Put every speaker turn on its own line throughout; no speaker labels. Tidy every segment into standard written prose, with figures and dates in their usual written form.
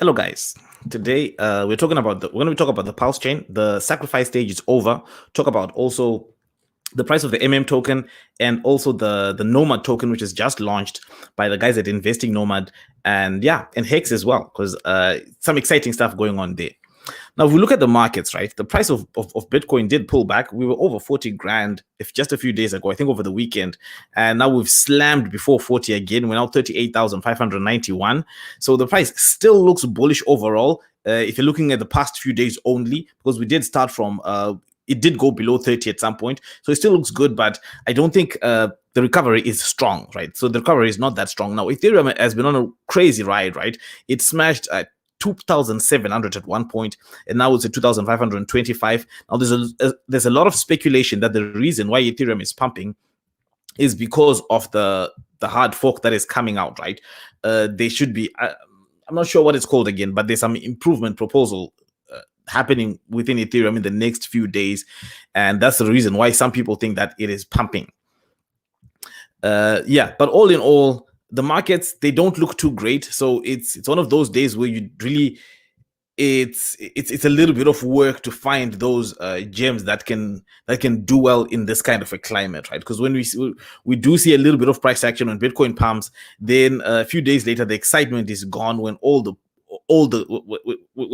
Hello, guys. Today we're going to talk about the Pulse chain. The sacrifice stage is over. Talk about also the price of the token and also the Nomad token, which is just launched by the guys at Investing Nomad, and Hex as well, because some exciting stuff going on there. Now, if we look at the markets, right, the price of Bitcoin did pull back. We were over 40 grand if just a few days ago, I think over the weekend. And now we've slammed before 40 again. We're now 38,591. So the price still looks bullish overall. If you're looking at the past few days only, because we did start from, it did go below 30 at some point. So it still looks good, but I don't think the recovery is strong, right? So the recovery is not that strong. Now, Ethereum has been on a crazy ride, right? It smashed 2,700 at one point, and now it's at 2,525. Now there's a lot of speculation that the reason why Ethereum is pumping is because of the hard fork that is coming out, right? They should be, I'm not sure what it's called again, but there's some improvement proposal happening within Ethereum in the next few days, and that's the reason why some people think that it is pumping. But all in all, the markets, they don't look too great. So it's one of those days where you really, it's a little bit of work to find those gems that can do well in this kind of a climate, right? Because when we do see a little bit of price action when Bitcoin pumps, then a few days later the excitement is gone when when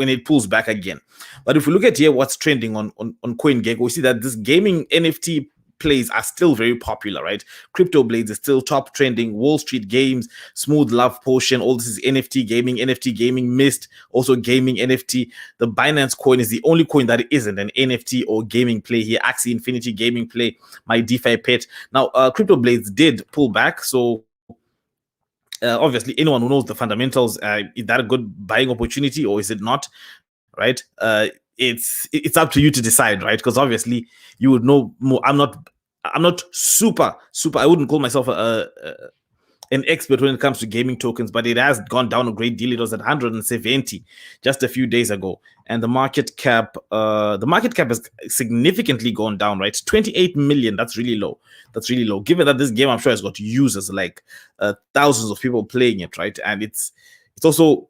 it pulls back again. But if we look at here what's trending on CoinGecko, we see that this gaming NFT plays are still very popular, right? Crypto Blades is still top trending. Wall Street Games, Smooth Love Potion, all this is NFT gaming, Mist, also gaming NFT. The Binance coin is the only coin that isn't an NFT or gaming play here. Axie Infinity gaming play, my DeFi pet. Now, Crypto Blades did pull back, so obviously anyone who knows the fundamentals, is that a good buying opportunity or is it not, right? It's up to you to decide, right? Because obviously you would know more. I'm not super. I wouldn't call myself an expert when it comes to gaming tokens, but it has gone down a great deal. It was at 170 just a few days ago, and the market cap has significantly gone down, right? 28 million. That's really low. Given that this game, I'm sure, has got users, like thousands of people playing it, right? And it's also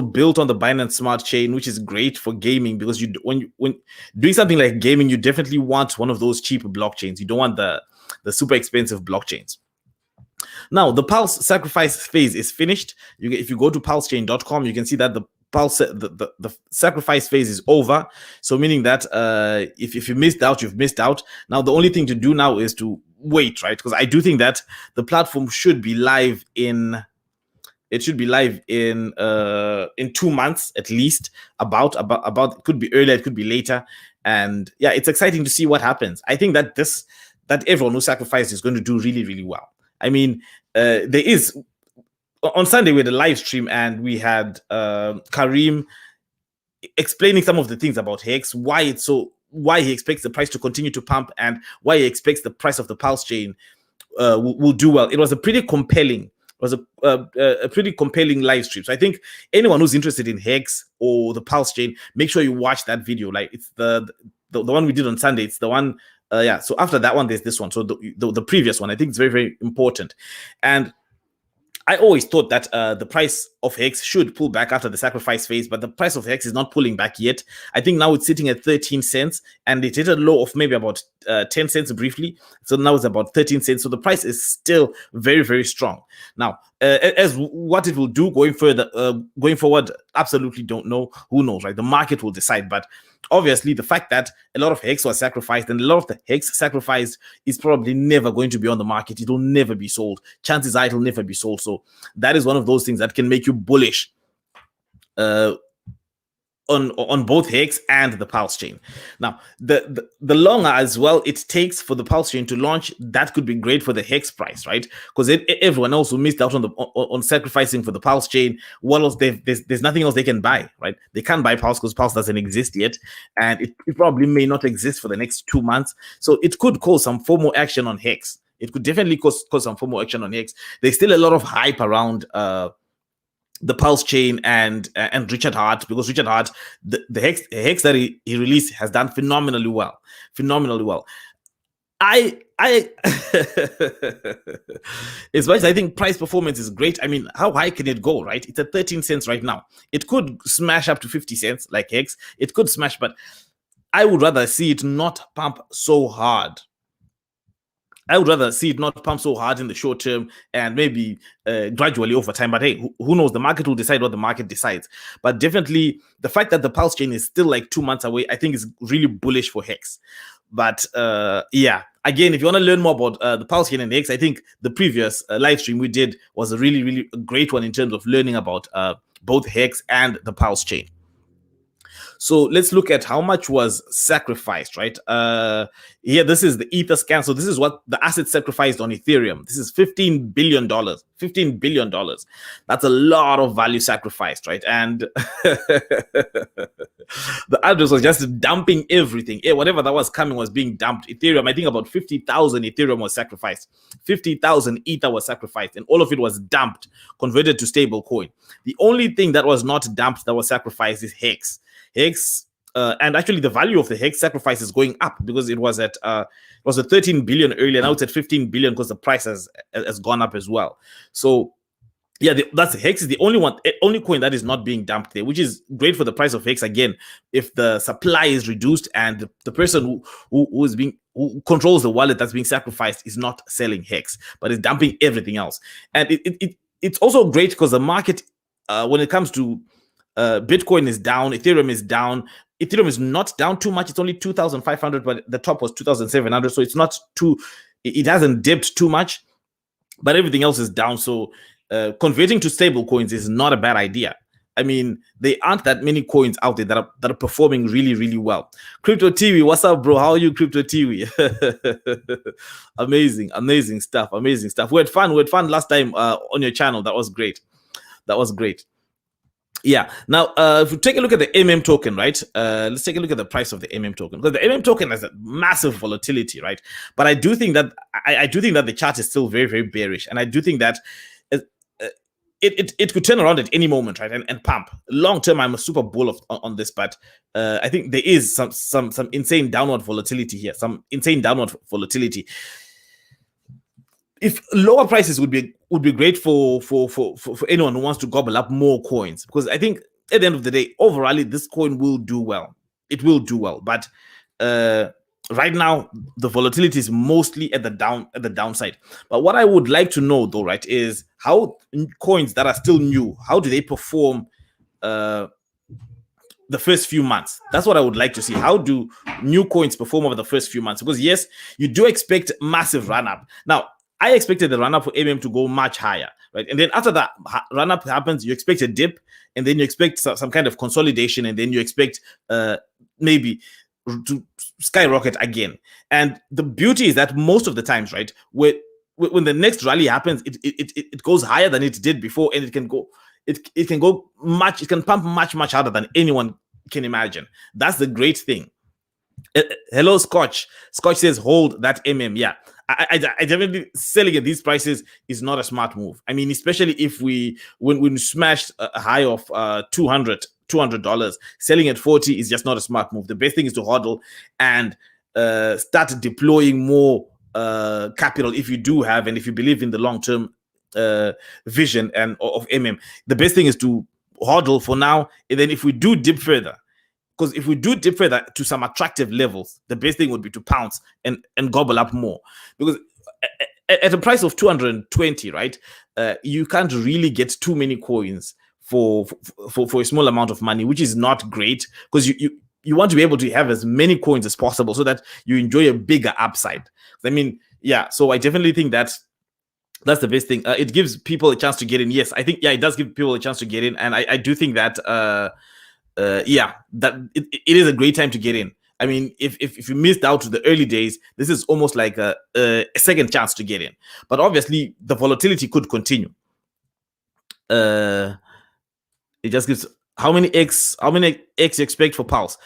built on the Binance Smart Chain, which is great for gaming, because when doing something like gaming, you definitely want one of those cheap blockchains. You don't want the super expensive blockchains. Now, the Pulse sacrifice phase is finished. If you go to PulseChain.com, you can see that the Pulse the sacrifice phase is over. So meaning that if you missed out, you've missed out. Now, the only thing to do now is to wait, right? Because I do think that the platform should be live in. It should be live in 2 months at least. About it could be earlier, it could be later, and it's exciting to see what happens. I think that everyone who sacrificed is going to do really, really well. I mean, there is on Sunday we had a live stream and we had Kareem explaining some of the things about Hex, why he expects the price to continue to pump, and why he expects the price of the Pulse chain will do well. It was a pretty compelling. A pretty compelling live stream. So I think anyone who's interested in Hex or the Pulse chain, make sure you watch that video. Like, it's the one we did on Sunday. It's the one. So after that one, there's this one. So the previous one, I think it's very, very important. And I always thought that the price of Hex should pull back after the sacrifice phase, but the price of Hex is not pulling back yet. I think now it's sitting at 13 cents, and it hit a low of maybe about 10 cents briefly. So now it's about 13 cents. So the price is still very, very strong. Now, as what it will do going forward, absolutely don't know. Who knows, right? The market will decide. But obviously, the fact that a lot of Hex was sacrificed, and a lot of the Hex sacrificed is probably never going to be on the market. It will never be sold. Chances are it will never be sold. So that is one of those things that can make you bullish on both Hex and the Pulse chain. Now, the longer as well it takes for the Pulse chain to launch, that could be great for the Hex price, right? Because everyone else who missed out on sacrificing for the Pulse chain, what else? There's nothing else they can buy, right? They can't buy Pulse because Pulse doesn't exist yet, and it probably may not exist for the next 2 months. So it could cause some FOMO action on Hex. It could definitely cause some FOMO action on Hex. There's still a lot of hype around the Pulse chain and Richard Hart, because Richard Hart, the Hex that he released has done phenomenally well. I I as much as I think price performance is great, I mean, how high can it go, right? It's at 13 cents right now. It could smash up to 50 cents like Hex. It could smash, but I would rather see it not pump so hard. I would rather see it not pump so hard in the short term and maybe gradually over time. But hey, who knows? The market will decide what the market decides. But definitely, the fact that the Pulse chain is still like 2 months away, I think is really bullish for Hex. But yeah, again, if you want to learn more about the Pulse chain and Hex, I think the previous live stream we did was a really, really great one in terms of learning about both Hex and the Pulse chain. So let's look at how much was sacrificed, right? Here, this is the Ether scan. So this is what the asset sacrificed on Ethereum. This is $15 billion. $15 billion. That's a lot of value sacrificed, right? And the address was just dumping everything. Yeah, whatever that was coming was being dumped. Ethereum, I think about 50,000 Ethereum was sacrificed. 50,000 Ether was sacrificed. And all of it was dumped, converted to stable coin. The only thing that was not dumped, that was sacrificed, is Hex. Hex, and actually the value of the Hex sacrifice is going up because it was at 13 billion earlier. Now it's at 15 billion because the price has gone up as well. So yeah, that's Hex is the only coin that is not being dumped there, which is great for the price of Hex. Again, if the supply is reduced and the person who controls the wallet that's being sacrificed is not selling Hex, but is dumping everything else. And it's also great because the market, when it comes to Bitcoin is down, Ethereum is down. Ethereum is not down too much. It's only 2,500, but the top was 2,700. So it's not it hasn't dipped too much, but everything else is down. So converting to stable coins is not a bad idea. I mean, there aren't that many coins out there that are performing really, really well. Crypto TV, what's up, bro? How are you, Crypto TV? amazing stuff. We had fun last time on your channel. That was great. Yeah. Now, if we take a look at the token, right? Let's take a look at the price of the token, because the token has a massive volatility, right? But I do think that the chart is still very, very bearish, and I do think that it could turn around at any moment, right? And pump. Long term, I'm a super bull on this, but I think there is some insane downward volatility here. If lower prices would be great for anyone who wants to gobble up more coins, because I think at the end of the day, overall, this coin will do well. It will do well, but right now the volatility is mostly at the downside. But what I would like to know, though, right, is how coins that are still new, how do they perform the first few months? That's what I would like to see. How do new coins perform over the first few months? Because yes, you do expect massive run up. Now, I expected the run up for to go much higher, right? And then after that run up happens, you expect a dip, and then you expect some kind of consolidation, and then you expect maybe to skyrocket again. And the beauty is that most of the times, right, when the next rally happens, it goes higher than it did before, and it can pump much harder than anyone can imagine. That's the great thing. Hello, Scotch. Scotch says hold that Yeah, I definitely, selling at these prices is not a smart move. I mean, especially if when we smashed a high of $200, selling at 40 is just not a smart move. The best thing is to hodl and start deploying more capital if you do have, and if you believe in the long-term vision and of The best thing is to hodl for now, and then if we do dip further, because if we do dip further to some attractive levels, the best thing would be to pounce and gobble up more. Because at a price of 220, right, you can't really get too many coins for a small amount of money, which is not great, because you want to be able to have as many coins as possible so that you enjoy a bigger upside. I mean, yeah, so I definitely think that's the best thing. It gives people a chance to get in. Yes, I think, yeah, it does give people a chance to get in. And I do think that that it is a great time to get in. I mean, if you missed out to the early days, this is almost like a second chance to get in. But obviously, the volatility could continue. It just gives how many X you expect for Pulse?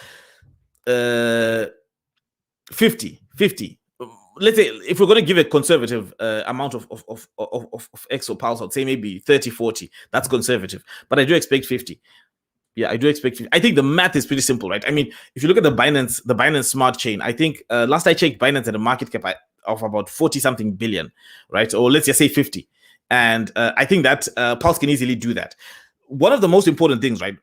50. Let's say if we're going to give a conservative amount of X or Pulse, I'd say maybe 30, 40. That's conservative. But I do expect 50. Yeah, I do expect. I think the math is pretty simple, right? I mean, if you look at the Binance Smart Chain, I think last I checked, Binance had a market cap of about 40 something billion, right? Or let's just say 50. And I think that Pulse can easily do that. One of the most important things, right?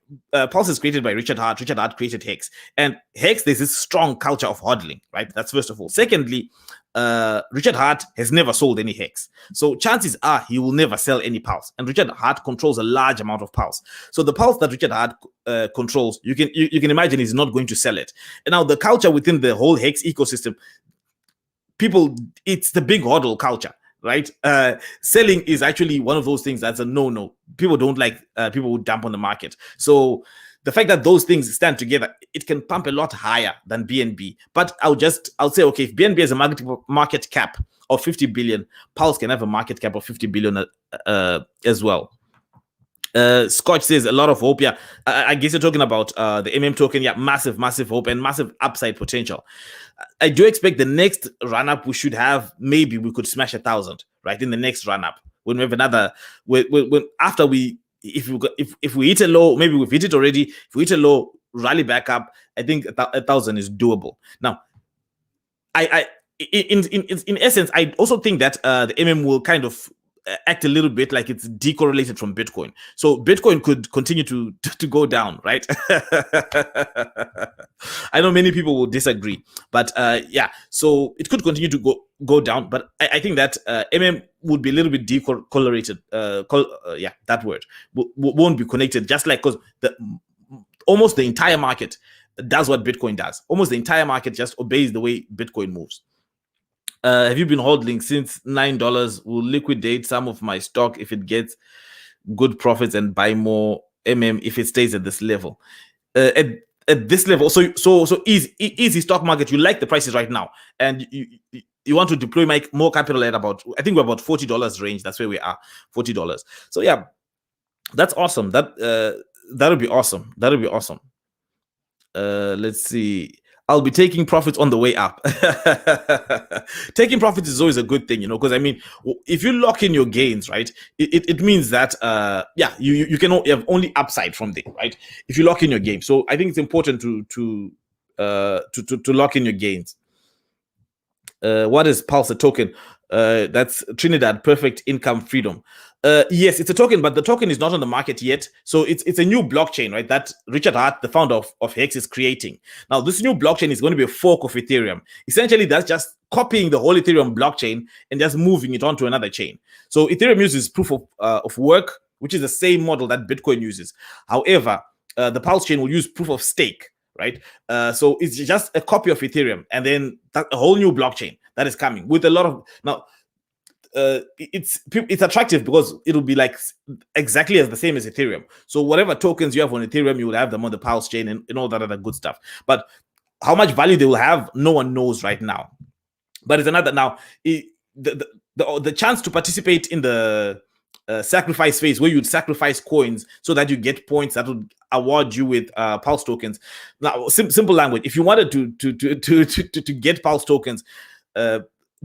Pulse is created by Richard Hart. Richard Hart created Hex. And Hex, there's this strong culture of hodling, right? That's first of all. Secondly, Richard Hart has never sold any Hex. So chances are he will never sell any Pulse. And Richard Hart controls a large amount of Pulse. So the Pulse that Richard Hart controls, you can imagine he's not going to sell it. And now the culture within the whole Hex ecosystem, people, it's the big hodl culture. Right, selling is actually one of those things that's a no. People don't like people who dump on the market. So the fact that those things stand together, it can pump a lot higher than BNB. But I'll say, okay, if BNB has a market cap of 50 billion, Pulse can have a market cap of 50 billion as well. Scotch says a lot of hope. Yeah, I guess you're talking about the token. Yeah, massive hope and massive upside potential. I do expect the next run up we should have, maybe we could smash 1,000 right in the next run up when we have another. When after if we hit a low, maybe we've hit it already. If we hit a low, rally back up, I think 1,000 is doable. Now, in essence, I also think that the will kind of act a little bit like it's decorrelated from Bitcoin. So Bitcoin could continue to go down, right? I know many people will disagree, but yeah, so it could continue to go down. But I think that would be a little bit decorrelated. Yeah, that word won't be connected, just like because almost the entire market does what Bitcoin does. Almost the entire market just obeys the way Bitcoin moves. Have you been holding since $9? Will liquidate some of my stock if it gets good profits and buy more if it stays at this level. At this level, so easy stock market. You like the prices right now, and you want to deploy more capital at about, I think we're about $40 range. That's where we are, $40. So yeah, that's awesome. That'll be awesome. That'll be awesome. Let's see. I'll be taking profits on the way up. Taking profits is always a good thing, because I mean, if you lock in your gains, right, it means that yeah, you have only upside from there, right? If you lock in your game, so I think it's important to lock in your gains. What is Pulse a token? That's Trinidad Perfect Income Freedom. Yes, it's a token, but the token is not on the market yet. So it's a new blockchain, right? That Richard Hart, the founder of Hex, is creating. Now, this new blockchain is going to be a fork of Ethereum. Essentially, that's just copying the whole Ethereum blockchain and just moving it onto another chain. So Ethereum uses proof of work, which is the same model that Bitcoin uses. However, the Pulse chain will use proof of stake, right? So it's just a copy of Ethereum, and then a whole new blockchain that is coming with a lot of now. It's attractive because it'll be like exactly as the same as Ethereum. So whatever tokens you have on Ethereum, you will have them on the Pulse chain and all that other good stuff. But how much value they will have, no one knows right now. But it's another now. The chance to participate in the sacrifice phase, where you'd sacrifice coins so that you get points that would award you with Pulse tokens. Now, simple language. If you wanted to get Pulse tokens,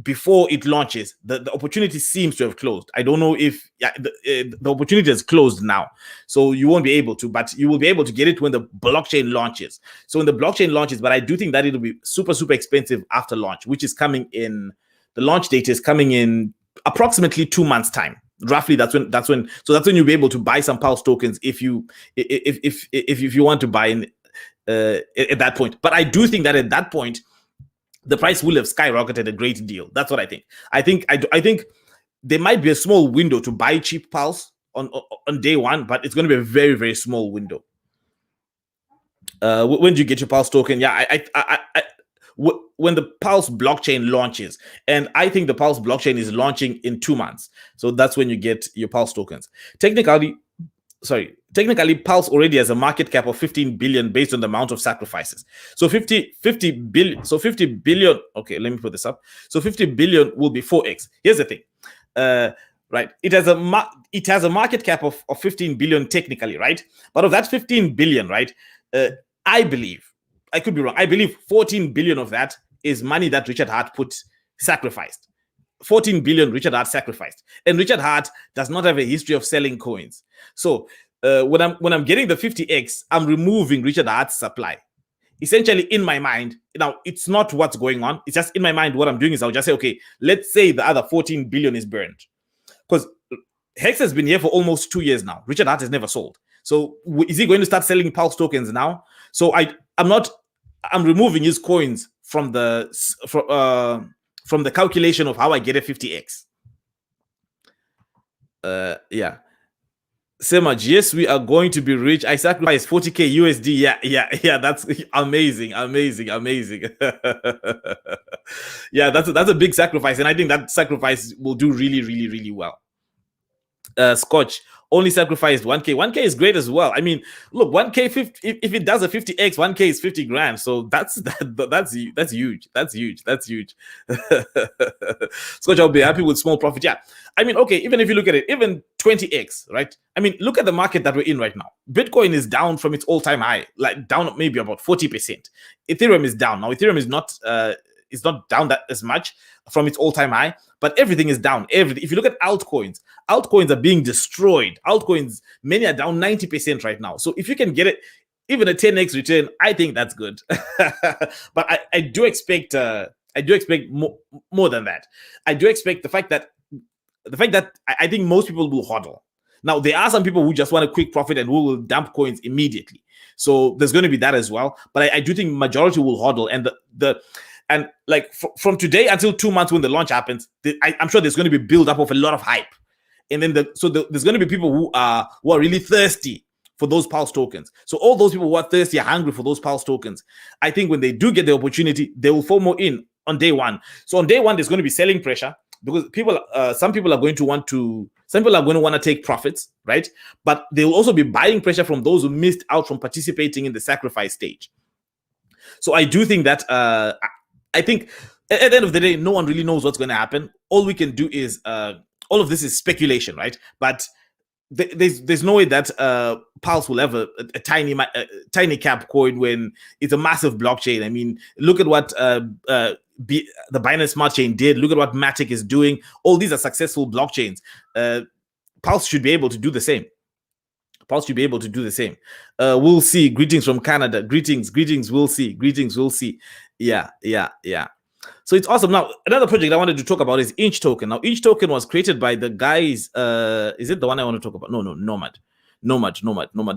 before it launches, the opportunity seems to have closed. I don't know if the opportunity is closed now, so you won't be able to, but you will be able to get it when the blockchain launches. So when the blockchain launches, but I do think that it'll be super expensive after launch, which is coming in. The launch date is coming in approximately 2 months' time. Roughly, that's when you'll be able to buy some Pulse tokens if you want to buy in at that point. But I do think that at that point, the price will have skyrocketed a great deal. That's what I think. I think there might be a small window to buy cheap Pulse on day one, but it's going to be a very, very small window. When do you get your Pulse token? Yeah, when the Pulse blockchain launches, and I think the Pulse blockchain is launching in 2 months. So that's when you get your Pulse tokens. Technically, Pulse already has a market cap of 15 billion based on the amount of sacrifices. So 50 billion. So 50 billion. Okay, let me put this up. So 50 billion will be 4x. Here's the thing. Right. It has a market cap of 15 billion technically, right? But of that 15 billion, right? I believe, I could be wrong, I believe 14 billion of that is money that Richard Hart sacrificed. 14 billion Richard Hart sacrificed, and Richard Hart does not have a history of selling coins. So when I'm getting the 50x, I'm removing Richard Hart's supply. essentially in my mind, now it's not what's going on. It's just in my mind. What I'm doing is I'll just say, okay, let's say the other 14 billion is burned, because Hex has been here for almost 2 years now. Richard Hart has never sold. So is he going to start selling Pulse tokens now? So I'm removing his coins from the calculation of how I get a 50x. Yeah. Semaj, yes, we are going to be rich. I sacrificed 40k USD. Yeah. That's amazing. Yeah, that's a big sacrifice, and I think that sacrifice will do really, really, really well. Scotch only sacrificed 1k. 1k is great as well. I mean, look, 1k 50, if it does a 50x, 1k is 50 grand. So that's huge. That's huge. Scotch, I'll be happy with small profit. Yeah. I mean, okay, even if you look at it, even 20x, right? I mean, look at the market that we're in right now. Bitcoin is down from its all-time high, like down maybe about 40%. Ethereum is down. Now, Ethereum is not down that as much from its all-time high, but everything is down. If you look at altcoins are being destroyed. Altcoins, many are down 90% right now. So if you can get it, even a 10x return, I think that's good. But I do expect more than that. I do expect the fact that I think most people will hodl. Now, there are some people who just want a quick profit and who will dump coins immediately. So there's going to be that as well. But I do think majority will hodl, and and like from today until 2 months when the launch happens, I'm sure there's going to be build up of a lot of hype. And then there's going to be people who are really thirsty for those Pulse tokens. So all those people who are thirsty, are hungry for those Pulse tokens, I think when they do get the opportunity, they will FOMO in on day one. So on day one, there's going to be selling pressure, because some people are going to want to take profits, right? But they will also be buying pressure from those who missed out from participating in the sacrifice stage. So I do think that I think at the end of the day, no one really knows what's going to happen. All we can do is all of this is speculation, right? But there's no way that Pulse will have a tiny cap coin when it's a massive blockchain. I mean, look at what the Binance Smart Chain did. Look at what Matic is doing. All these are successful blockchains. Pulse should be able to do the same. We'll see. Greetings from Canada. Greetings. We'll see. Yeah. So it's awesome. Now, another project I wanted to talk about is Inch Token. Now, Inch Token was created by the guys. Is it the one I want to talk about? No, Nomad.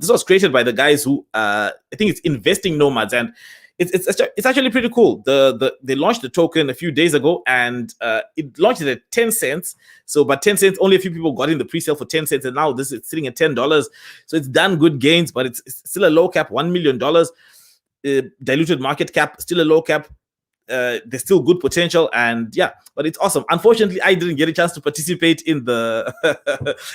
This was created by the guys who I think it's Investing Nomads, and it's actually pretty cool. They launched the token a few days ago, and it launched at 10 cents. So, but 10 cents, only a few people got in the pre-sale for 10 cents, and now this is sitting at $10. So it's done good gains, but it's still a low cap, $1 million. Diluted market cap, still a low cap. There's still good potential, and yeah, but it's awesome. Unfortunately, I didn't get a chance to participate in the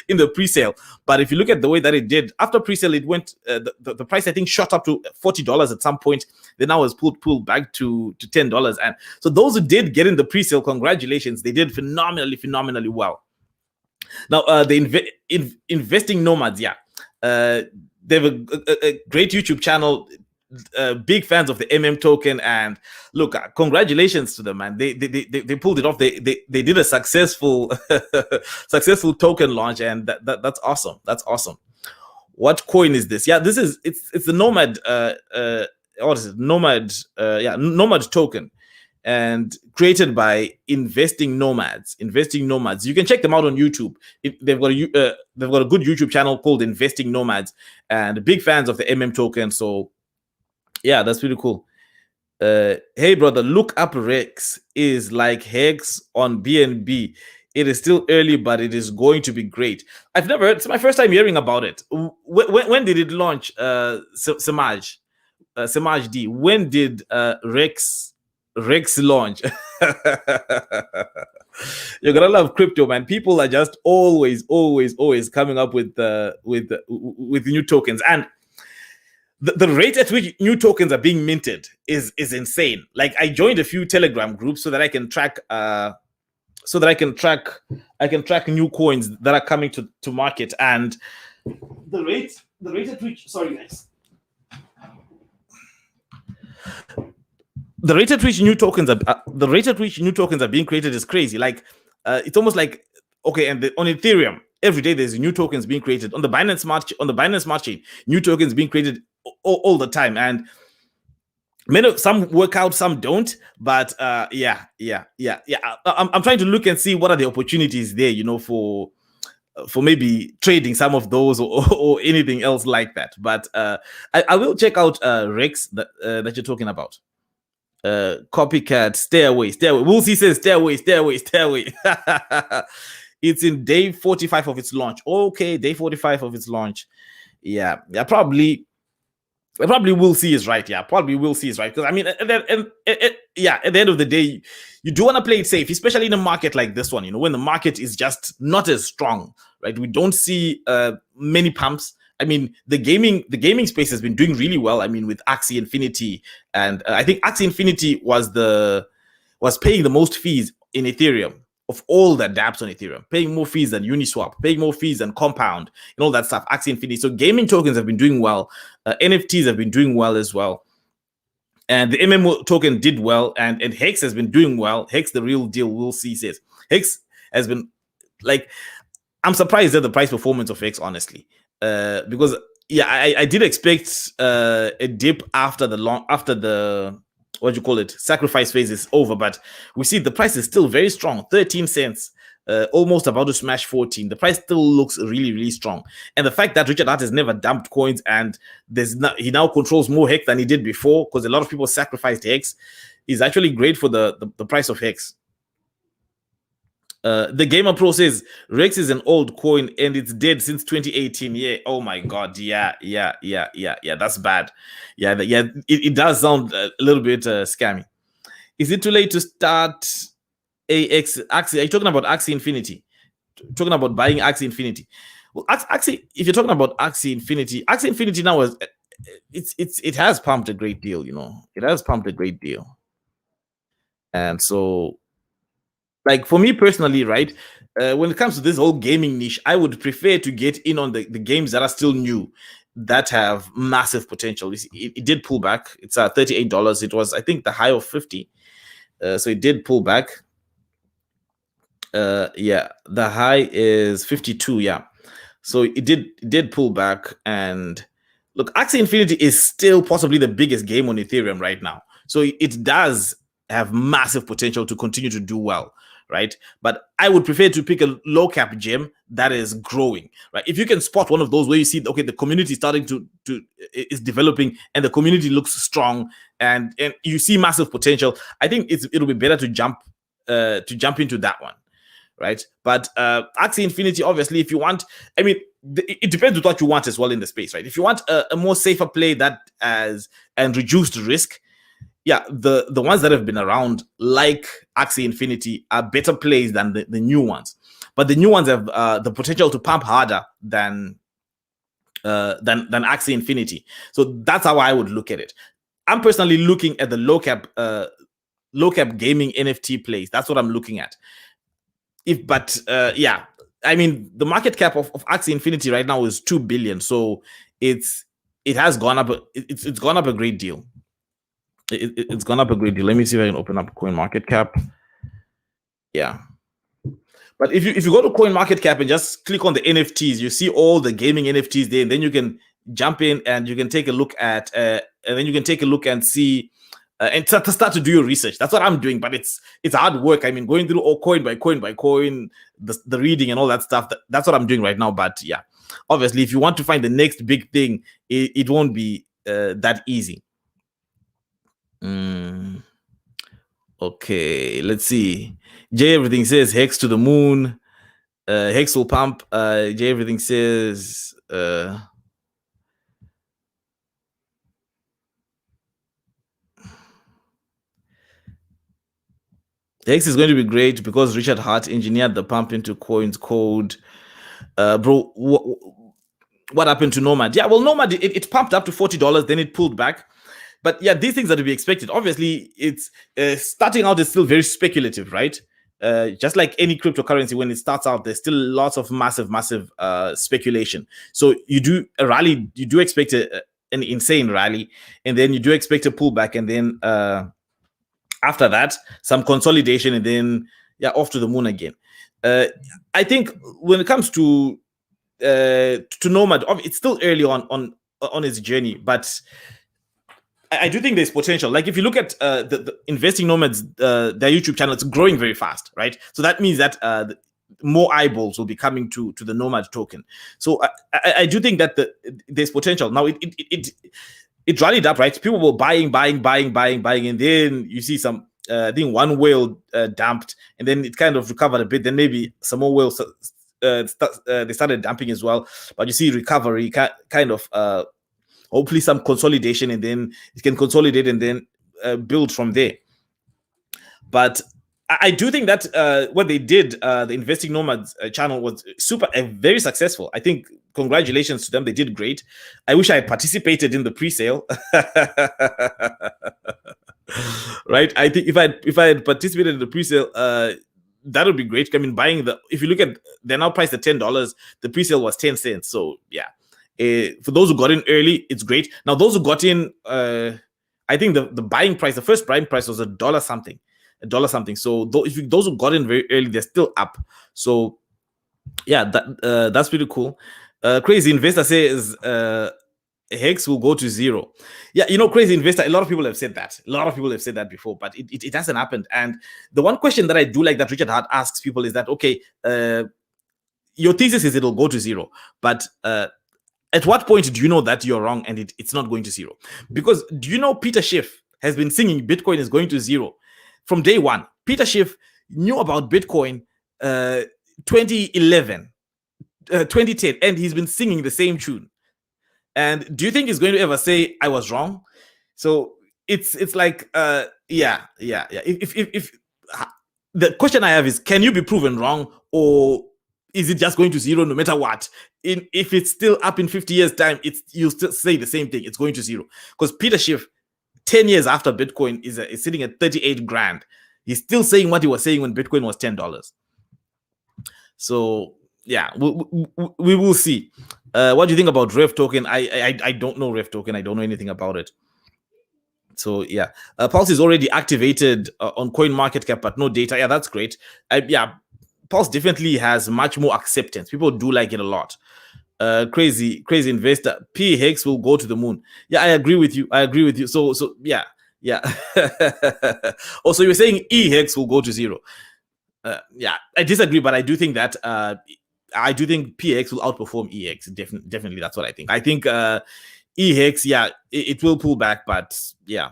in the pre-sale. But if you look at the way that it did after pre-sale, it went the price I think shot up to $40 at some point. Then now was pulled back to $10. And so those who did get in the pre-sale, congratulations, they did phenomenally well. Now the Investing Nomads, yeah, they have a great YouTube channel. Big fans of the token, and look, congratulations to them, man. They pulled it off. They did a successful token launch, and that's awesome. What coin is this? Yeah, it's the Nomad. What is it? Nomad. Nomad token, and created by Investing Nomads. You can check them out on YouTube. They've got a good YouTube channel called Investing Nomads, and big fans of the token. So yeah, that's pretty cool. Hey, brother, look up Rex is like Hex on BNB. It is still early, but it is going to be great. I've never heard. It's my first time hearing about it. When did it launch? Semaj D. When did Rex launch? You're gonna love crypto, man. People are just always coming up with new tokens, and the rate at which new tokens are being minted is insane. Like, I joined a few Telegram groups so that I can track new coins that are coming to market, and the rate at which the rate at which new tokens are being created is crazy. Like, it's almost like, okay, and on Ethereum, every day there's new tokens being created. On the Binance Smart Chain, new tokens being created all the time. And Some work out, some don't. But yeah. I'm trying to look and see what are the opportunities there, for maybe trading some of those, or anything else like that. But I will check out Rex that you're talking about. Copycat, stay away. Woolsey says stay away. It's in day 45 of its launch. Okay, day 45 of its launch. Yeah, probably. Probably will see is right. Yeah, probably will see is right. Because I mean, at the end of the day, you do want to play it safe, especially in a market like this one. When the market is just not as strong, right? We don't see many pumps. I mean, the gaming space has been doing really well. I mean, with Axie Infinity, and I think Axie Infinity was paying the most fees in Ethereum of all the dApps on Ethereum, paying more fees than Uniswap, paying more fees than Compound, and all that stuff. Axie Infinity. So gaming tokens have been doing well. NFTs have been doing well as well. And the MMO token did well, and Hex has been doing well. Hex, the real deal, we'll see, says. Hex has been, like, I'm surprised at the price performance of Hex, honestly. Because, yeah, I did expect a dip after the what do you call it, sacrifice phase is over, but we see the price is still very strong, 13 cents, almost about to smash 14. The price still looks really, really strong. And the fact that Richard Hart has never dumped coins, and he now controls more Hex than he did before, because a lot of people sacrificed Hex, is actually great for the price of Hex. The Gamer Pro says Rex is an old coin and it's dead since 2018. Yeah. Oh my God. Yeah. That's bad. Yeah. It does sound a little bit scammy. Is it too late to start Axie? Are you talking about Axie Infinity? Talking about buying Axie Infinity? Well, Axie, if you're talking about Axie Infinity now it has pumped a great deal. It has pumped a great deal, and so. Like, for me personally, right, when it comes to this whole gaming niche, I would prefer to get in on the games that are still new, that have massive potential. It did pull back. It's at $38. It was, I think, the high of 50. So it did pull back. Yeah, the high is 52. Yeah, so it did pull back. And look, Axie Infinity is still possibly the biggest game on Ethereum right now. So it does have massive potential to continue to do well, right? But I would prefer to pick a low cap gem that is growing, right? If you can spot one of those where you see, okay, the community is starting is developing, and the community looks strong, and you see massive potential, I think it'll be better to jump into that one, right? But Axie Infinity, obviously, if you want, I mean, it depends on what you want as well in the space, right? If you want a more safer play and reduced risk, yeah, the ones that have been around, like Axie Infinity, are better plays than the new ones. But the new ones have the potential to pump harder than Axie Infinity. So that's how I would look at it. I'm personally looking at the low cap gaming NFT plays. That's what I'm looking at. Yeah, I mean, the market cap of Axie Infinity right now is 2 billion. So it has gone up. It's gone up a great deal. It's gone up a great deal. Let me see if I can open up CoinMarketCap. Yeah. But if you go to CoinMarketCap and just click on the NFTs, you see all the gaming NFTs there, and then you can jump in and you can take a look at, and see, and start to do your research. That's what I'm doing, but it's hard work. I mean, going through all coin by coin, the reading and all that stuff. That's what I'm doing right now. But yeah, obviously, if you want to find the next big thing, it won't be that easy. Okay, let's see. Jay Everything says Hex to the moon. Hex will pump. Jay Everything says Hex is going to be great because Richard Hart engineered the pump into coins code. Bro, what happened to Nomad? Yeah, well, Nomad, it pumped up to $40, then it pulled back. But yeah, these things are to be expected. Obviously, it's starting out is still very speculative, right? Just like any cryptocurrency, when it starts out, there's still lots of massive speculation. So you do a rally, you do expect an insane rally, and then you do expect a pullback, and then after that, some consolidation, and then off to the moon again. I think when it comes to Nomad, it's still early on its journey, but I do think there's potential. Like if you look at the Investing Nomads, their YouTube channel, it's growing very fast, right? So that means that more eyeballs will be coming to the Nomad token. So I do think that there's potential. Now it rallied up, right? People were buying, and then you see some. I think one whale dumped, and then it kind of recovered a bit. Then maybe some more whales they started dumping as well. But you see recovery kind of. Hopefully some consolidation, and then it can consolidate and then build from there. But I do think that what they did, the Investing Nomads channel, was very successful. I think congratulations to them. They did great. I wish I had participated in the pre-sale. Right? I think if I had participated in the pre-sale, that would be great. I mean, if you look at, they're now priced at $10. The pre-sale was 10 cents. So yeah. For those who got in early, it's great. Now, those who got in, I think the buying price, the first buying price was $1 something. So those who got in very early, they're still up. So yeah, that's pretty cool. Crazy Investor says Hex will go to zero. Yeah, Crazy Investor, a lot of people have said that. A lot of people have said that before, but it hasn't happened. And the one question that I do like that Richard Hart asks people is that, okay, your thesis is it'll go to zero, but at what point do you know that you're wrong and it's not going to zero? Because do you know Peter Schiff has been singing Bitcoin is going to zero from day one? Peter Schiff knew about Bitcoin 2011, 2010, and he's been singing the same tune. And do you think he's going to ever say I was wrong? So it's like yeah. If the question I have is, can you be proven wrong, or is it just going to zero no matter what? If it's still up in 50 years' time, you'll still say the same thing. It's going to zero. Because Peter Schiff, 10 years after Bitcoin, is sitting at 38 grand. He's still saying what he was saying when Bitcoin was $10. So yeah, we will see. What do you think about Rev token? I don't know Rev token. I don't know anything about it. So yeah, Pulse is already activated on CoinMarketCap, but no data. Yeah, that's great. Yeah. Pulse definitely has much more acceptance. People do like it a lot. Crazy Investor, P Hex will go to the moon. Yeah, I agree with you. So yeah. Also, you're saying E Hex will go to zero. Yeah, I disagree, but I do think that I do think PX will outperform EX. Definitely, that's what I think. I think EX, yeah, it will pull back, but yeah.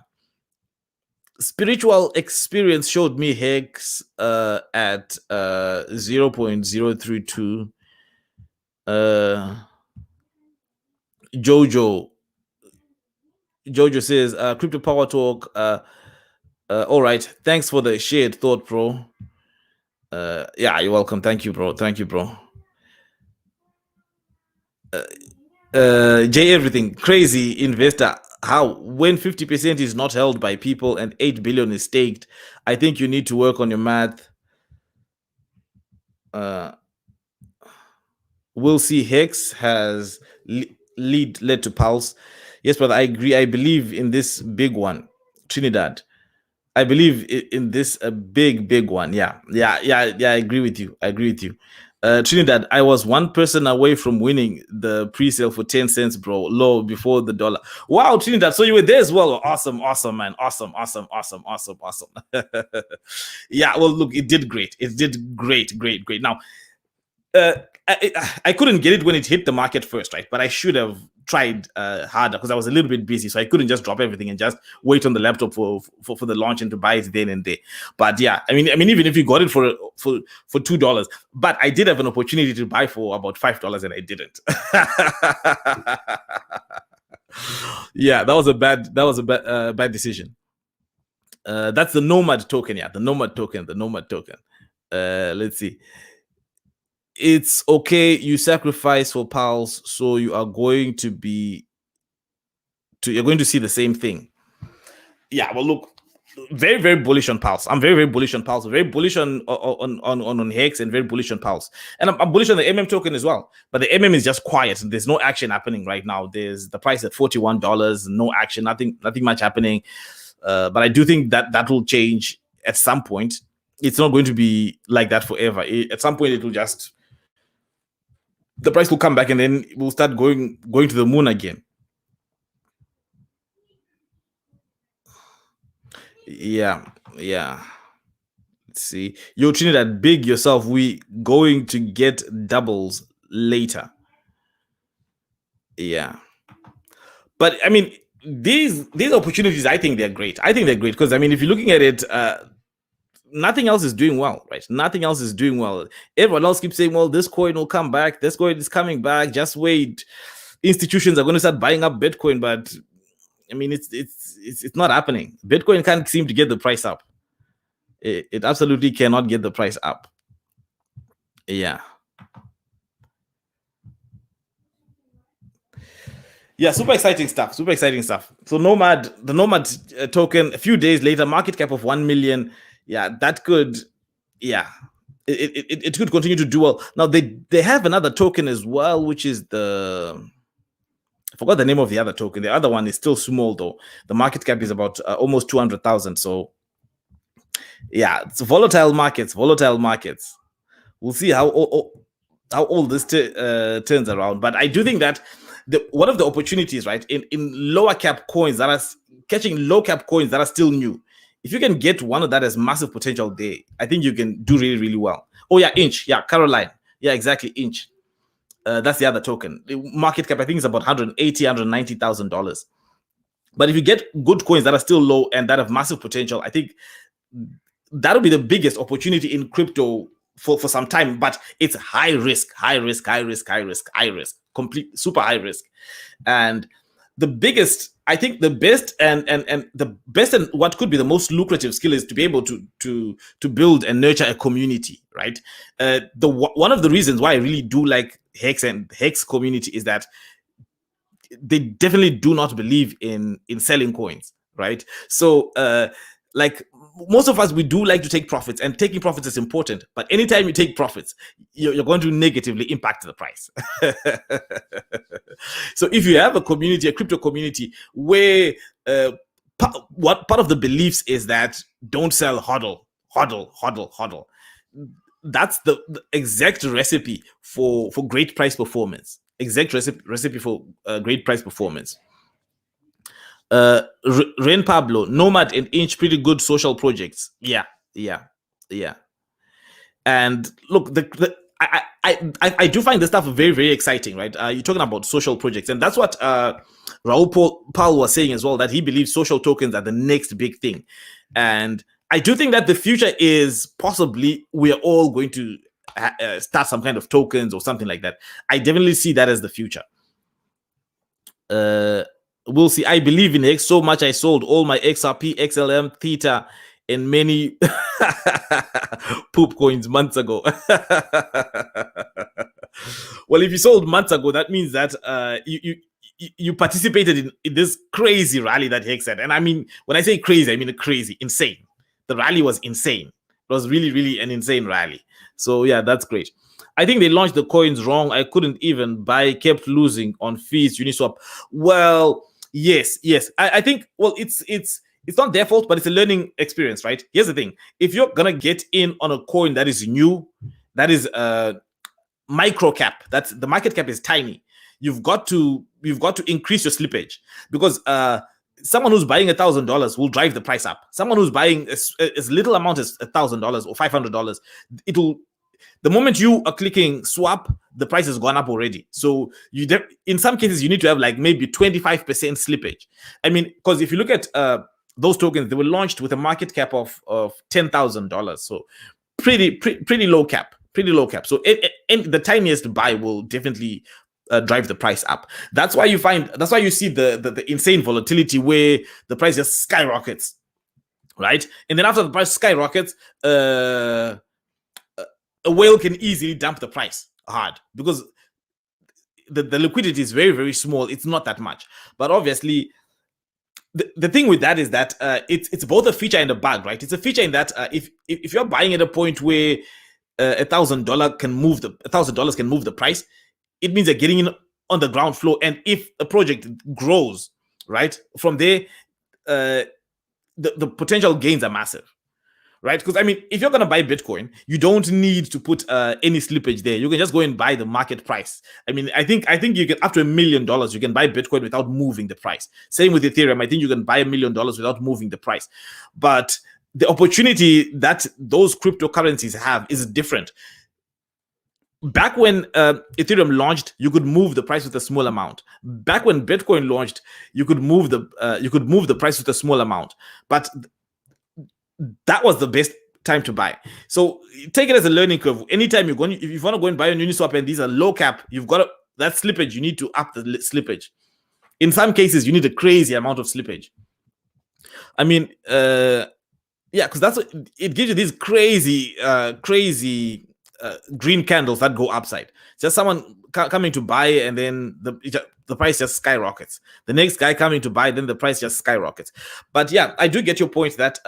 Spiritual experience showed me Hex at 0.032. Jojo says Crypto Power Talk. All right, thanks for the shared thought, bro. Yeah, you're welcome. Thank you, bro. J everything crazy investor. How, when 50% is not held by people and 8 billion is staked, I think you need to work on your math. We'll see. Hex has led to Pulse. Yes, brother, I agree. I believe in this big one, Trinidad. I believe in this big one. Yeah. I agree with you. Trinidad, I was one person away from winning the pre-sale for 10 cents, bro, low before the dollar. Wow, Trinidad, so you were there as well. Awesome, man. Awesome. Yeah, well, look, it did great. Great. Now, I couldn't get it when it hit the market first, right? But I should have tried harder because I was a little bit busy, so I couldn't just drop everything and just wait on the laptop for the launch and to buy it then and there. But yeah, I mean, even if you got it for $2, but I did have an opportunity to buy for about $5 and I didn't. Yeah, that was a bad decision. That's the Nomad token. Yeah, the Nomad token. Let's see. It's okay, you sacrifice for Pulse, so you're going to see the same thing. Yeah, well, look, very, very bullish on Pulse. I'm very, very bullish on Pulse. Very bullish on Hex, and very bullish on Pulse. And I'm bullish on the MM token as well. But the MM is just quiet. There's no action happening right now. There's the price at $41. No action. Nothing much happening. But I do think that will change at some point. It's not going to be like that forever. At some point, it will just, the price will come back and then we'll start going to the moon again. Yeah, yeah. Let's see. You're treating that big yourself. We going to get doubles later. Yeah. But I mean, these opportunities, I think they're great. I think they're great because I mean, if you're looking at it, nothing else is doing well, right? Nothing else is doing well. Everyone else keeps saying, "Well, this coin will come back. This coin is coming back. Just wait." Institutions are going to start buying up Bitcoin, but I mean, it's not happening. Bitcoin can't seem to get the price up. It absolutely cannot get the price up. Yeah. Yeah, super exciting stuff. Super exciting stuff. So Nomad, the Nomad token, a few days later, market cap of 1 million. Yeah, that could, yeah, it could continue to do well. Now they have another token as well, which is I forgot the name of the other token. The other one is still small though. The market cap is about almost 200,000. So yeah, it's volatile markets. Volatile markets. We'll see how all this turns around. But I do think that one of the opportunities, right, in lower cap coins that are catching low cap coins that are still new. If you can get one of that has massive potential there, I think you can do really, really well. Oh yeah, Inch. Yeah, Caroline. Yeah, exactly. Inch. That's the other token. The market cap, I think, is about $190,000. But if you get good coins that are still low and that have massive potential, I think that'll be the biggest opportunity in crypto for some time. But it's high risk, high risk, high risk, high risk, high risk, complete super high risk. And the biggest, I think the best and the best and what could be the most lucrative skill is to be able to build and nurture a community, right? One of the reasons why I really do like Hex and Hex community is that they definitely do not believe in selling coins, right? So like most of us, we do like to take profits, and taking profits is important, but anytime you take profits, you're going to negatively impact the price. So if you have a community, a crypto community where part of the beliefs is that don't sell, hodl, hodl, hodl, hodl, that's the exact recipe for great price performance. Exact recipe for great price performance. Rain Pablo, Nomad and Inch, pretty good social projects. Yeah, yeah, yeah. And look, I do find this stuff very, very exciting, right? You're talking about social projects, and that's what Raul Paul was saying as well, that he believes social tokens are the next big thing. And I do think that the future is possibly we're all going to start some kind of tokens or something like that. I definitely see that as the future. We'll see. I believe in X so much I sold all my XRP, XLM, Theta, and many poop coins months ago. Well, if you sold months ago, that means that you participated in this crazy rally that Hex had. And I mean, when I say crazy, I mean crazy, insane. The rally was insane. It was really, really an insane rally. So yeah, that's great. I think they launched the coins wrong. I couldn't even buy, kept losing on fees, Uniswap. Well, yes. I think, well, it's not their fault, but it's a learning experience, right? Here's the thing. If you're gonna get in on a coin that is new, that is micro cap, that's the market cap is tiny, you've got to increase your slippage, because someone who's buying $1,000 will drive the price up. Someone who's buying as little amount as $1,000 or $500, it'll, the moment you are clicking swap, the price has gone up already. So in some cases you need to have like maybe 25% slippage. I mean, because if you look at those tokens, they were launched with a market cap of $10,000. So pretty low cap, So the tiniest buy will definitely drive the price up. That's why you see the insane volatility where the price just skyrockets, right? And then after the price skyrockets, a whale can easily dump the price hard, because the liquidity is very, very small. It's not that much. But obviously, the thing with that is that it's both a feature and a bug, right? It's a feature in that if you're buying at a point where $1,000 can move the price, it means you're getting in on the ground floor. And if a project grows, right, from there, the potential gains are massive, right? Because I mean, if you're gonna buy Bitcoin, you don't need to put any slippage there. You can just go and buy the market price. I mean, I think you can, up to $1 million, you can buy Bitcoin without moving the price. Same with Ethereum. I think you can buy $1 million without moving the price. But the opportunity that those cryptocurrencies have is different. Back when Ethereum launched, you could move the price with a small amount. Back when Bitcoin launched, you could move the price with a small amount. But that was the best time to buy. So take it as a learning curve. Anytime you're going, if you want to go and buy on Uniswap and these are low cap, you've got that slippage. You need to up the slippage. In some cases, you need a crazy amount of slippage. I mean, yeah, because that's what it gives you, these crazy green candles that go upside. Just someone coming to buy, and then the price just skyrockets. The next guy coming to buy, then the price just skyrockets. But yeah, I do get your point that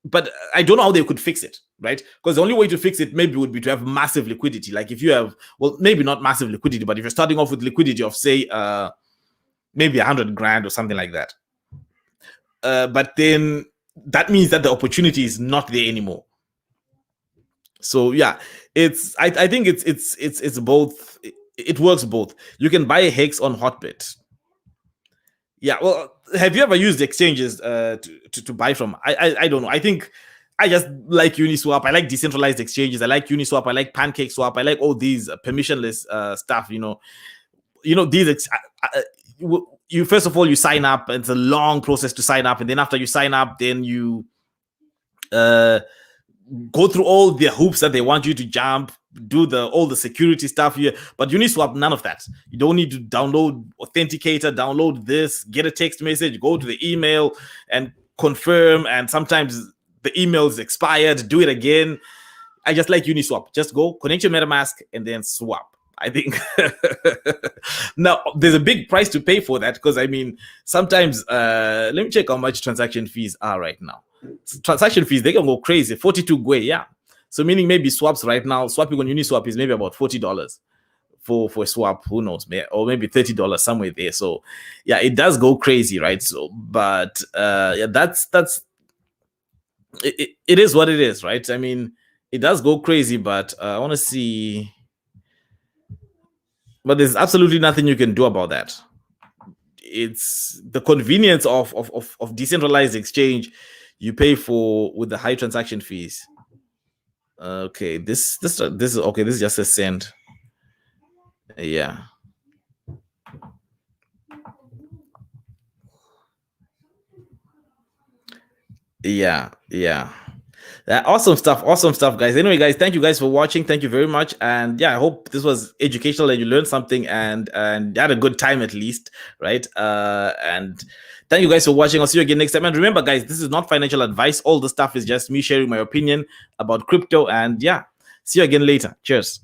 but I don't know how they could fix it, right? Because the only way to fix it maybe would be to have massive liquidity. Like if you have, well, maybe not massive liquidity, but if you're starting off with liquidity of, say, maybe 100 grand or something like that. But then that means that the opportunity is not there anymore. So yeah, I think it's both. It works both. You can buy a Hex on Hotbit. Yeah, well, have you ever used exchanges to buy from? I don't know. I think I just like Uniswap. I like decentralized exchanges. I like Uniswap. I like PancakeSwap. I like all these permissionless stuff. These. You first of all, you sign up. It's a long process to sign up, and then after you sign up, then you go through all the hoops that they want you to jump, do all the security stuff here. But Uniswap, none of that. You don't need to download Authenticator, download this, get a text message, go to the email and confirm. And sometimes the email is expired, do it again. I just like Uniswap. Just go, connect your MetaMask, and then swap. I think now there's a big price to pay for that, because I mean, sometimes let me check how much transaction fees are right now. Transaction fees, they can go crazy. 42 Gwei, yeah. So meaning maybe swaps right now, swapping on Uniswap is maybe about $40 for a swap. Who knows, or maybe $30 somewhere there. So yeah, it does go crazy, right? So, but yeah, that's it is what it is, right? I mean, it does go crazy, but I want to see. But there's absolutely nothing you can do about that. It's the convenience of decentralized exchange you pay for with the high transaction fees. Okay, this is okay. This is just a send. Yeah. Yeah. Awesome stuff, guys. Anyway, guys, thank you guys for watching. Thank you very much. And yeah, I hope this was educational and you learned something and you had a good time at least, right? And thank you guys for watching. I'll see you again next time. And remember, guys, this is not financial advice. All the stuff is just me sharing my opinion about crypto. And yeah, see you again later. Cheers.